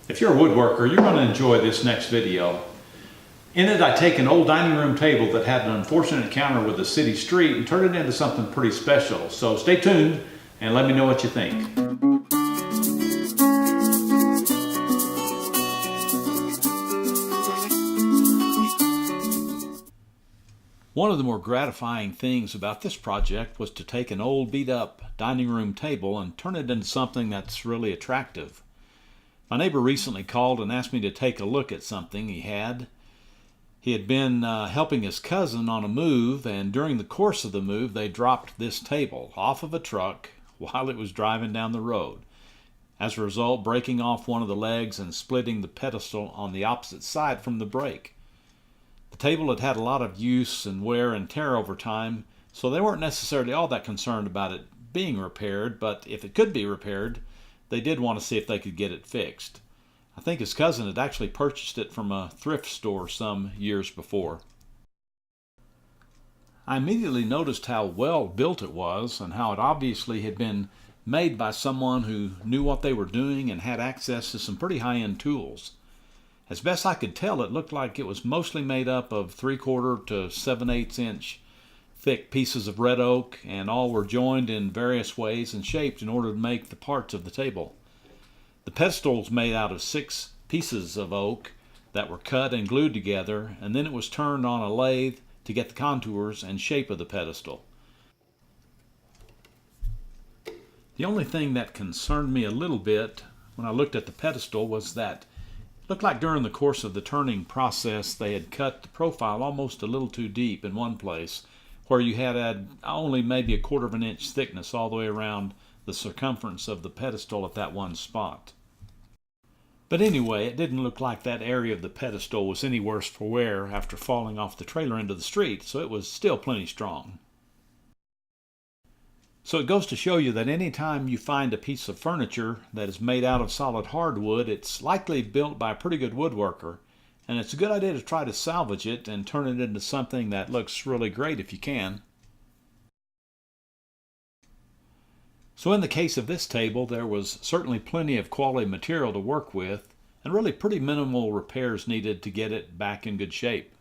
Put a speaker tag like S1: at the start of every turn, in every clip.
S1: If you're a woodworker, you're going to enjoy this next video. In it, I take an old dining room table that had an unfortunate encounter with a city street and turn it into something pretty special. So stay tuned and let me know what you think. One of the more gratifying things about this project was to take an old beat-up dining room table and turn it into something that's really attractive. My neighbor recently called and asked me to take a look at something he had. He had been helping his cousin on a move, and during the course of the move they dropped this table off of a truck while it was driving down the road. As a result, breaking off one of the legs and splitting the pedestal on the opposite side from the break. The table had had a lot of use and wear and tear over time, so they weren't necessarily all that concerned about it being repaired, but if it could be repaired, they did want to see if they could get it fixed. I think his cousin had actually purchased it from a thrift store some years before. I immediately noticed how well built it was and how it obviously had been made by someone who knew what they were doing and had access to some pretty high-end tools. As best I could tell, it looked like it was mostly made up of 3/4 to 7/8 inch thick pieces of red oak, and all were joined in various ways and shaped in order to make the parts of the table. The pedestal was made out of 6 pieces of oak that were cut and glued together, and then it was turned on a lathe to get the contours and shape of the pedestal. The only thing that concerned me a little bit when I looked at the pedestal was that it looked like during the course of the turning process they had cut the profile almost a little too deep in one place, where you had only maybe 1/4 of an inch thickness all the way around the circumference of the pedestal at that one spot. But anyway, it didn't look like that area of the pedestal was any worse for wear after falling off the trailer into the street, so it was still plenty strong. So it goes to show you that any time you find a piece of furniture that is made out of solid hardwood, it's likely built by a pretty good woodworker, and it's a good idea to try to salvage it and turn it into something that looks really great if you can. So in the case of this table, there was certainly plenty of quality material to work with, and really pretty minimal repairs needed to get it back in good shape.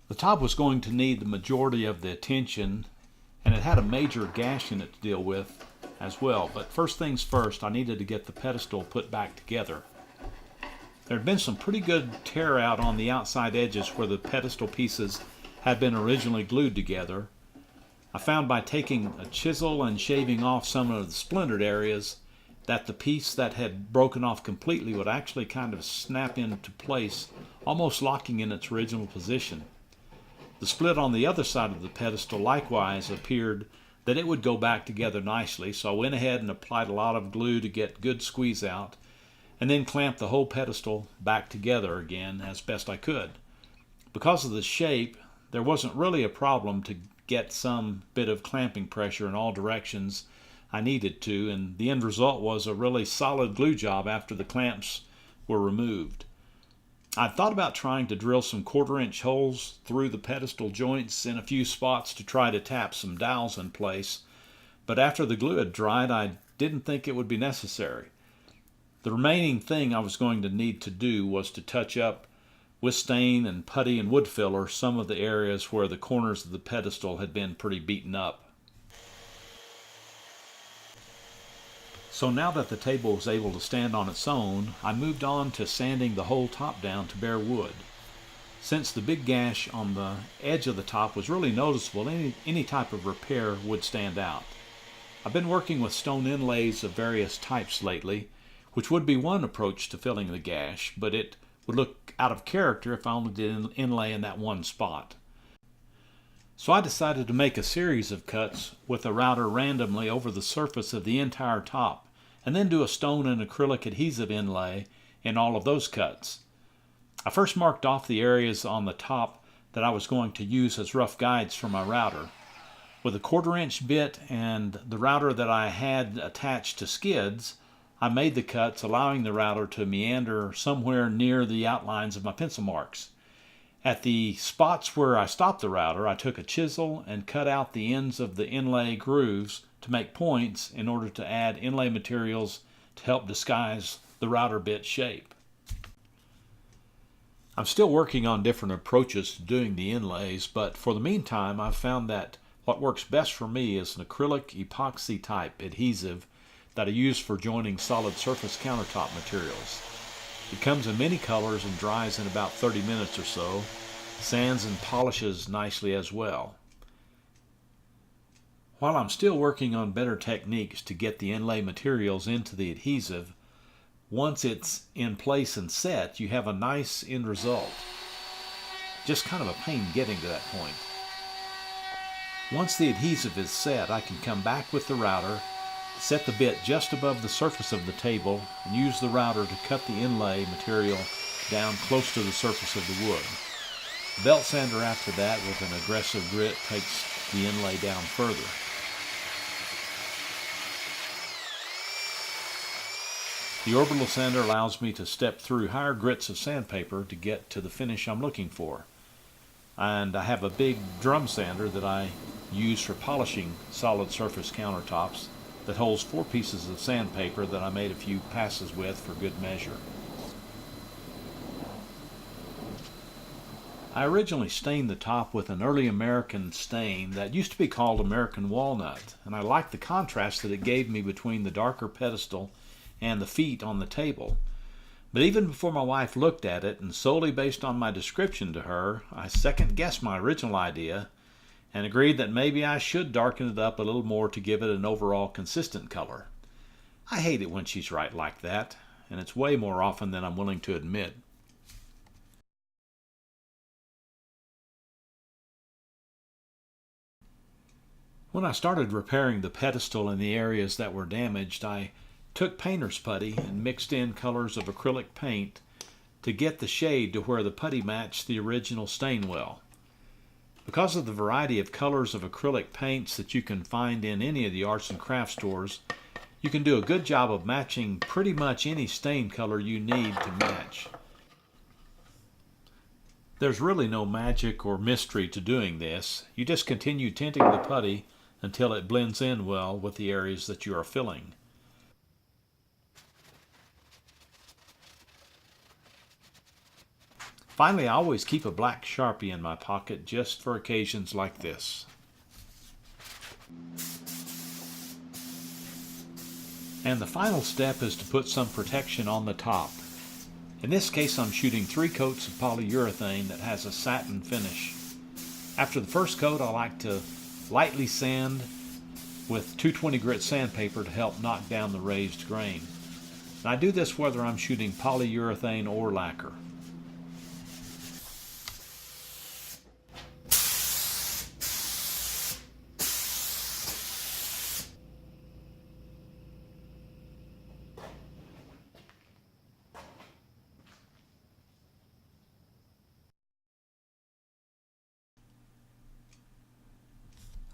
S1: The top was going to need the majority of the attention, and it had a major gash in it to deal with as well. But first things first, I needed to get the pedestal put back together. There had been some pretty good tear out on the outside edges where the pedestal pieces had been originally glued together. I found by taking a chisel and shaving off some of the splintered areas that the piece that had broken off completely would actually kind of snap into place, almost locking in its original position. The split on the other side of the pedestal likewise appeared that it would go back together nicely, so I went ahead and applied a lot of glue to get good squeeze out, and then clamped the whole pedestal back together again as best I could. Because of the shape, there wasn't really a problem to get some bit of clamping pressure in all directions I needed to, and the end result was a really solid glue job after the clamps were removed. I thought about trying to drill some 1/4 inch holes through the pedestal joints in a few spots to try to tap some dowels in place, but after the glue had dried, I didn't think it would be necessary. The remaining thing I was going to need to do was to touch up with stain and putty and wood filler some of the areas where the corners of the pedestal had been pretty beaten up. So now that the table was able to stand on its own, I moved on to sanding the whole top down to bare wood. Since the big gash on the edge of the top was really noticeable, any type of repair would stand out. I've been working with stone inlays of various types lately, which would be one approach to filling the gash, but it would look out of character if I only did inlay in that one spot. So I decided to make a series of cuts with a router randomly over the surface of the entire top, and then do a stone and acrylic adhesive inlay in all of those cuts. I first marked off the areas on the top that I was going to use as rough guides for my router. With a 1/4 inch bit and the router that I had attached to skids, I made the cuts, allowing the router to meander somewhere near the outlines of my pencil marks. At the spots where I stopped the router, I took a chisel and cut out the ends of the inlay grooves to make points in order to add inlay materials to help disguise the router bit shape. I'm still working on different approaches to doing the inlays, but for the meantime I've found that what works best for me is an acrylic epoxy type adhesive that I use for joining solid surface countertop materials. It comes in many colors and dries in about 30 minutes or so, sands and polishes nicely as well. While I'm still working on better techniques to get the inlay materials into the adhesive, once it's in place and set, you have a nice end result. Just kind of a pain getting to that point. Once the adhesive is set, I can come back with the router, set the bit just above the surface of the table, and use the router to cut the inlay material down close to the surface of the wood. The belt sander after that with an aggressive grit takes the inlay down further. The orbital sander allows me to step through higher grits of sandpaper to get to the finish I'm looking for. And I have a big drum sander that I use for polishing solid surface countertops that holds 4 pieces of sandpaper that I made a few passes with for good measure. I originally stained the top with an early American stain that used to be called American Walnut, and I liked the contrast that it gave me between the darker pedestal and the feet on the table. But even before my wife looked at it, and solely based on my description to her, I second-guessed my original idea and agreed that maybe I should darken it up a little more to give it an overall consistent color. I hate it when she's right like that, and it's way more often than I'm willing to admit. When I started repairing the pedestal in the areas that were damaged, I took painter's putty and mixed in colors of acrylic paint to get the shade to where the putty matched the original stain well. Because of the variety of colors of acrylic paints that you can find in any of the arts and crafts stores, you can do a good job of matching pretty much any stain color you need to match. There's really no magic or mystery to doing this. You just continue tinting the putty until it blends in well with the areas that you are filling. Finally, I always keep a black Sharpie in my pocket just for occasions like this. And the final step is to put some protection on the top. In this case, I'm shooting 3 coats of polyurethane that has a satin finish. After the first coat, I like to lightly sand with 220 grit sandpaper to help knock down the raised grain. And I do this whether I'm shooting polyurethane or lacquer.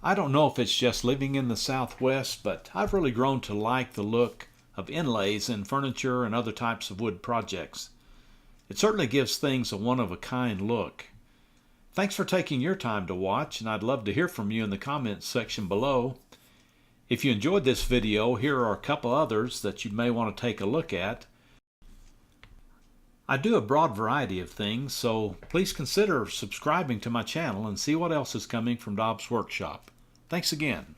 S1: I don't know if it's just living in the Southwest, but I've really grown to like the look of inlays in furniture and other types of wood projects. It certainly gives things a one-of-a-kind look. Thanks for taking your time to watch, and I'd love to hear from you in the comments section below. If you enjoyed this video, here are a couple others that you may want to take a look at. I do a broad variety of things, so please consider subscribing to my channel and see what else is coming from Dobbs Workshop. Thanks again.